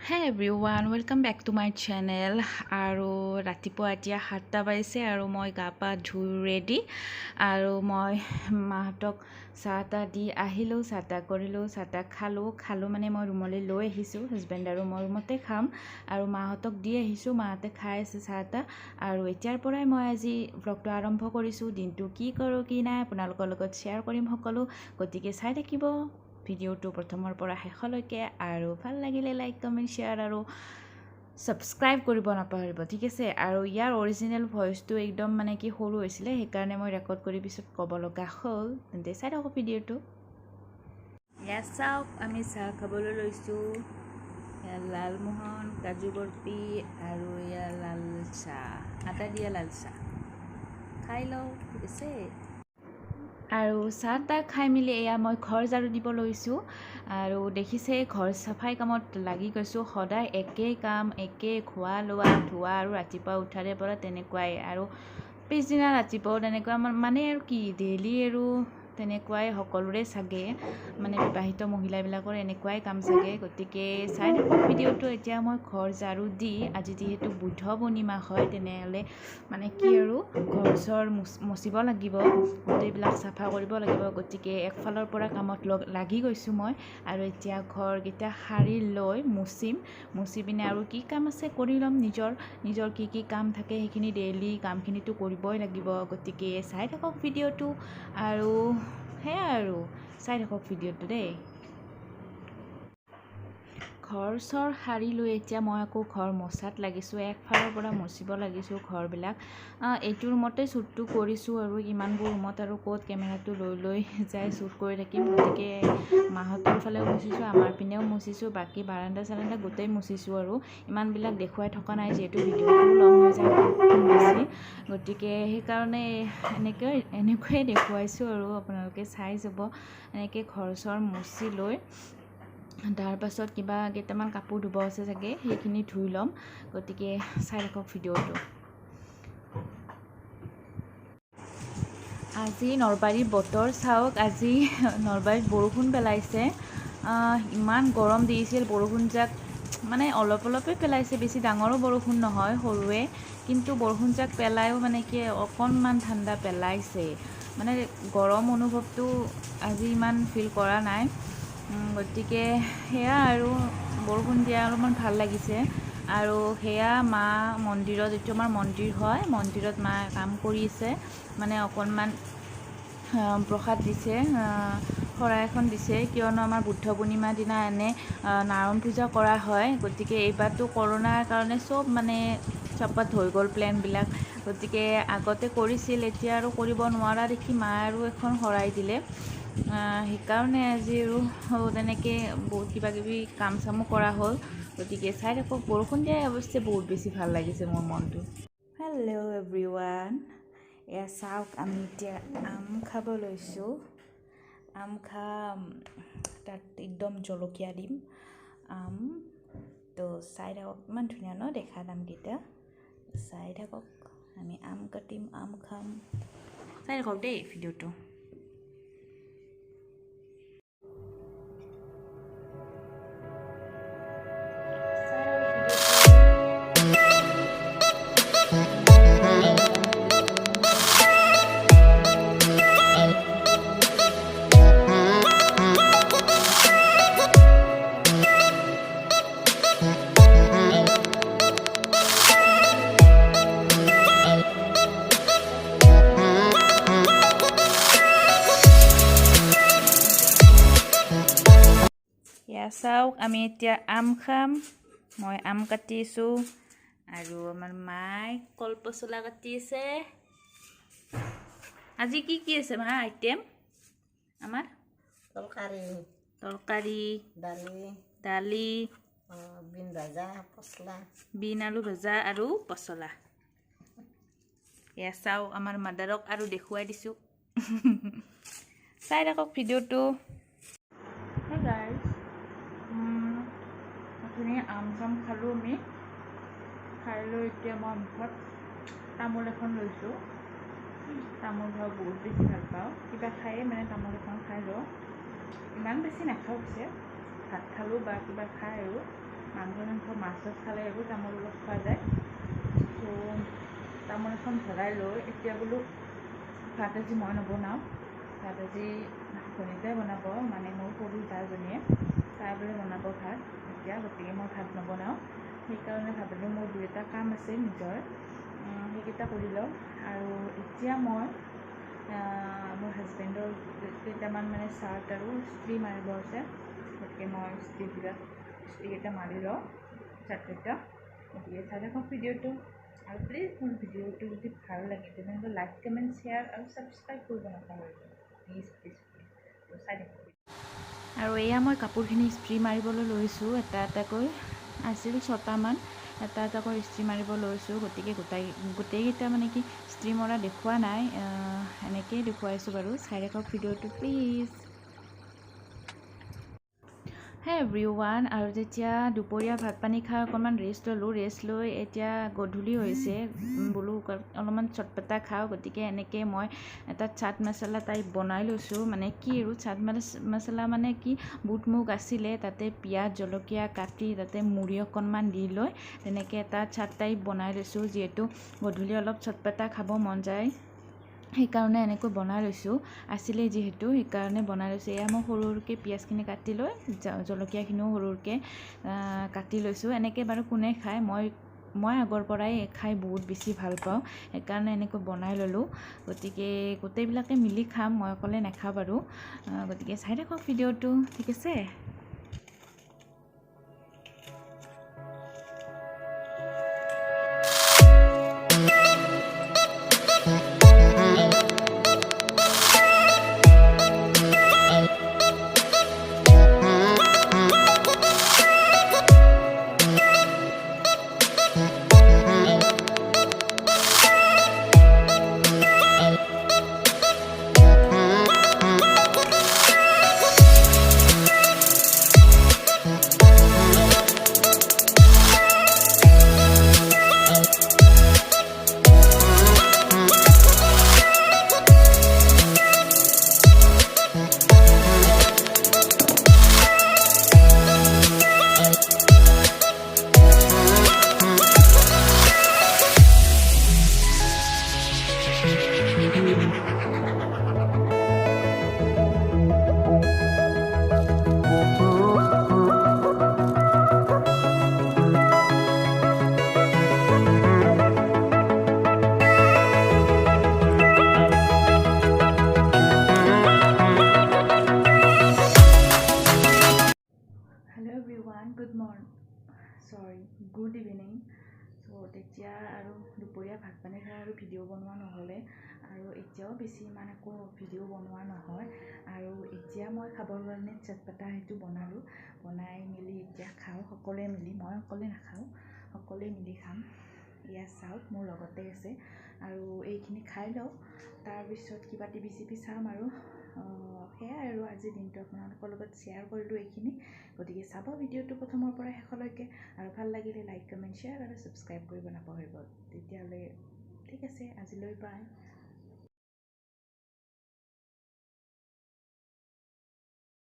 Hey everyone, welcome back to my channel. আৰু ৰাতিপুৱা এতিয়া 7টা বাজিছে আৰু মই গা পা ধুই ৰেডি আৰু মই মাহঁতক চাহ দি আহিলোঁ, চাহ কৰিলোঁ, চাহ খালোঁ মানে মই ৰুমলৈ লৈ আহিছোঁ। হাজবেণ্ড আৰু মই ৰুমতে খাম আৰু মাহঁতক দি আহিছোঁ, মাহঁতে খাই আছে চাহ আৰু এতিয়াৰ পৰাই মই আজি ব্লগটো আৰম্ভ কৰিছোঁ। দিনটো কি কৰোঁ কি নাই আপোনালোকৰ লগত শ্বেয়াৰ কৰিম সকলো, গতিকে চাই থাকিব ভিডিঅ'টো প্ৰথমৰ পৰা শেষলৈকে আৰু ভাল লাগিলে লাইক কমেণ্ট শ্বেয়াৰ আৰু ছাবস্ক্ৰাইব কৰিব নাপাহৰিব, ঠিক আছে। আৰু ইয়াৰ অৰিজিনেল ভইচটো একদম মানে কি সৰু হৈছিলে, সেইকাৰণে মই ৰেকৰ্ড কৰি পিছত ক'ব লগা হ'ল। তেন্তে চাই থাকক ভিডিঅ'টো। ইয়াত চাওক, আমি চাহ খাবলৈ লৈছোঁ। ইয়াত লালমোহন, কাজু বৰফি আৰু ইয়াৰ লাল চাহ, আদা দিয়া লাল চাহ খাই লওঁ, ঠিক আছে। আৰু চাহ খাই মেলি এয়া মই ঘৰ ঝাৰু দিব লৈছোঁ আৰু দেখিছে ঘৰ চাফাই কামত লাগি গৈছোঁ। সদায় একেই কাম, একেই খোৱা লোৱা ধোৱা আৰু ৰাতিপুৱা উঠাৰে পৰা তেনেকুৱাই আৰু পিছদিনা ৰাতিপুৱাও তেনেকুৱা মানে আৰু কি ডেইলি আৰু তেনেকুৱাই সকলোৰে চাগে, মানে বিবাহিত মহিলাবিলাকৰ এনেকুৱাই কাম চাগে। গতিকে চাই থাকক ভিডিঅ'টো। এতিয়া মই ঘৰ ঝাৰু দি, আজি যিহেতু বুদ্ধ পূৰ্ণিমা হয়, তেনেহ'লে মানে কি আৰু ঘৰ চৰ মচিব লাগিব, গোটেইবিলাক চাফা কৰিব লাগিব। গতিকে একফালৰ পৰা কামত লাগি গৈছোঁ মই আৰু এতিয়া ঘৰকেইটা সাৰি লৈ মুচি পিনে আৰু কি কাম আছে কৰি ল'ম। নিজৰ কি কাম থাকে সেইখিনি ডেইলি কামখিনিতো কৰিবই লাগিব। গতিকে চাই থাকক ভিডিঅ'টো আৰু সেয়াই আৰু চাই থাকক ভিডিঅ'টো দেই। ঘৰ চৰ সাৰি লৈ এতিয়া মই আকৌ ঘৰ মচাত লাগিছোঁ, একফালৰ পৰা মচিব লাগিছোঁ ঘৰবিলাক। এইটো ৰুমতে শ্বুটটো কৰিছোঁ আৰু ইমানবোৰ ৰুমত আৰু ক'ত কেমেৰাটো লৈ যাই শ্বুট কৰি থাকিম। গতিকে মাহঁতৰ ফালেও মুচিছোঁ, আমাৰ পিনেও মুচিছোঁ, বাকী বাৰাণ্ডা চাৰাণ্ডা গোটেই মুচিছোঁ আৰু ইমানবিলাক দেখুৱাই থকা নাই, যিহেতু ভিডিঅ'টো লং হৈ যায় বেছি। গতিকে সেইকাৰণে এনেকৈয়ে দেখুৱাইছোঁ আৰু আপোনালোকে চাই যাব। এনেকৈ ঘৰ চৰ মুচি লৈ তাৰ পাছত কেইটামান কাপোৰ ধুব আছে চাগে, সেইখিনি ধুই ল'ম। গতিকে চাই থাকক ভিডিঅ'টো। আজি নলবাৰীৰ বতৰ চাওক, আজি নলবাৰীত বৰষুণ পেলাইছে। ইমান গৰম দিছিল, বৰষুণ যাক মানে অলপে পেলাইছে, বেছি ডাঙৰো বৰষুণ নহয়, সৰুৱে, কিন্তু বৰষুণ যাক পেলায়ো মানে কি অকণমান ঠাণ্ডা পেলাইছে। মানে গৰম অনুভৱটো আজি ইমান ফিল কৰা নাই। গতিকে সেয়া আৰু বৰষুণ দিয়া অলপমান ভাল লাগিছে। আৰু সেয়া মা মন্দিৰত, এইটো আমাৰ মন্দিৰ হয়, মন্দিৰত মা কাম কৰি আছে, মানে অকণমান প্ৰসাদ দিছে, শৰাই এখন দিছে, কিয়নো আমাৰ বুদ্ধ পূৰ্ণিমাৰ দিনা এনে নাৰায়ণ পূজা কৰা হয়। গতিকে এইবাৰতো কৰোণাৰ কাৰণে চব মানে চপাত হৈ গ'ল প্লেনবিলাক। গতিকে আগতে কৰিছিল, এতিয়া আৰু কৰিব নোৱাৰা দেখি মা আৰু এখন শৰাই দিলে। সেইকাৰণে আজি আৰু তেনেকৈ বহুত কিবাকিবি কাম চামো কৰা হ'ল। গতিকে চাই থাকক, বৰষুণ দিয়াই অৱশ্যে বহুত বেছি ভাল লাগিছে মোৰ মনটো। হেল্ল' এভৰিৱান, এয়া চাওক, আমি এতিয়া আম খাব লৈছোঁ। আম খাম, তাত একদম জলকীয়া দিম আম। তো চাই থাকক, ইমান ধুনীয়া ন দেখাত আমকেইটা, চাই থাকক। আমি আম কাটিম, আম খাম, চাই থাকক দেই ভিডিঅ'টো। চাওক, আমি এতিয়া আম খাম। মই আম কাটিছোঁ আৰু আমাৰ মায়ে কলপচলা কাটি আছে। আজি কি আছে মা আইটেম আমাৰ? তৰকাৰী, দালি, বিন আলু ভজা আৰু পচলা। এয়া চাওক, আমাৰ মাদাৰক আৰু দেখুৱাই দিছোঁ। চাই থাকক ভিডিঅ'টো। ধুনীয়া আম চাম খালোঁ আমি, খাই লৈ এতিয়া মই মুখত তামোল এখন লৈছোঁ। তামোল খাই বহুত বেছি ভাল পাওঁ, কিবা খায়ে মানে তামোল এখন খাই লওঁ। ইমান বেছি নাখাওঁ পিছে, ভাত খালোঁ বা কিবা খাই আৰু মাংস মাছ খালে এইবোৰ তামোল অলপ খোৱা যায়। চ' তামোল এখন ভৰাই লৈ এতিয়া বোলো ভাত আজি মই নবনাওঁ, ভাত আজি ভনীতাই বনাব, মানে মোৰ সৰু জাজনীয়ে তাই বোলে বনাব ভাত এতিয়া, গতিকে মই ভাত নবনাওঁ। সেইকাৰণে ভাবিলোঁ মোৰ দুই এটা কাম আছে নিজৰ, সেইকেইটা কৰি লওঁ। আৰু এতিয়া মই মোৰ হাজবেণ্ডৰ কেইটামান মানে চাৰ্ট আৰু ইস্ত্ৰি মাৰিব আছে, গতিকে মই ইস্ত্ৰিকেইটা মাৰি লওঁ চাৰ্টকেইটা। গতিকে চাই থাকক ভিডিঅ'টো, আৰু প্লিজ মোৰ ভিডিঅ'টো যদি ভাল লাগে তেনেহ'লে লাইক কমেণ্ট শ্বেয়াৰ আৰু ছাবস্ক্ৰাইব কৰিব নাপাহৰিব, প্লিজ প্লিজ প্লিজ। চাই থাকক। আৰু এয়া মই কাপোৰখিনি ইস্ত্ৰি মাৰিবলৈ লৈছোঁ, এটা এটাকৈ আছিল 6টামান, এটা এটাকৈ ইস্ত্ৰি মাৰিব লৈছোঁ। গতিকে গোটেইকেইটা মানে কি ইস্ত্ৰি মৰা দেখুওৱা নাই, এনেকৈয়ে দেখুৱাইছোঁ বাৰু। চাই থাকক ভিডিঅ'টো প্লিজ। হে এভৰিৱান, আৰু যেতিয়া দুপৰীয়া ভাত পানী খাই অকণমান ৰেষ্ট ল'লোঁ, ৰেষ্ট লৈ এতিয়া গধূলি হৈছে, বোলো অলপমান চটপটা খাওঁ। গতিকে এনেকৈ মই এটা চাট মছলা টাইপ বনাই লৈছোঁ। মানে কি আৰু চাট মছলা মানে কি, বুট মুগ আছিলে, তাতে পিঁয়াজ জলকীয়া কাটি তাতে মুড়ি অকণমান দি লৈ তেনেকৈ এটা চাট টাইপ বনাই লৈছোঁ। যিহেতু গধূলি অলপ চটপটা খাব মন যায়, সেইকাৰণে এনেকৈ বনাই লৈছোঁ। আছিলে যিহেতু সেইকাৰণে বনাই লৈছোঁ। এয়া মই সৰু সৰুকৈ পিঁয়াজখিনি কাটি লৈ জলকীয়াখিনিও সৰু সৰুকৈ কাটি লৈছোঁ। এনেকৈ বাৰু কোনে খায়, মই আগৰ পৰাই খাই বহুত বেছি ভাল পাওঁ, সেইকাৰণে এনেকৈ বনাই ল'লোঁ। গতিকে গোটেইবিলাকে মিলি খাম, মই অকলে নাখাওঁ বাৰু। গতিকে চাই থাকক ভিডিঅ'টো, ঠিক আছে। Good evening. চ' তেতিয়া আৰু দুপৰীয়া ভাত পানী খাই আৰু ভিডিঅ' বনোৱা নহ'লে, আৰু এতিয়াও বেছি ইমান একো ভিডিঅ' বনোৱা নহয়। আৰু এতিয়া মই খাবৰ কাৰণে চটপটা সেইটো বনালোঁ, বনাই মেলি এতিয়া খাওঁ সকলোৱে মিলি। মই অকলে নাখাওঁ, সকলোৱে মিলি খাম। এয়া চাওক, মোৰ লগতে আছে, আৰু এইখিনি খাই লওঁ, তাৰপিছত কিবা টিভি চিভি চাম। আৰু সেয়াই আৰু আজিৰ দিনটো আপোনালোকৰ লগত শ্বেয়াৰ কৰিলোঁ এইখিনি। গতিকে চাব ভিডিঅ'টো প্ৰথমৰ পৰা শেষলৈকে, আৰু ভাল লাগিলে লাইক কমেণ্ট শ্বেয়াৰ আৰু ছাবস্ক্ৰাইব কৰিব নাপাহৰিব। তেতিয়াহ'লে ঠিক আছে, আজিলৈ বাই।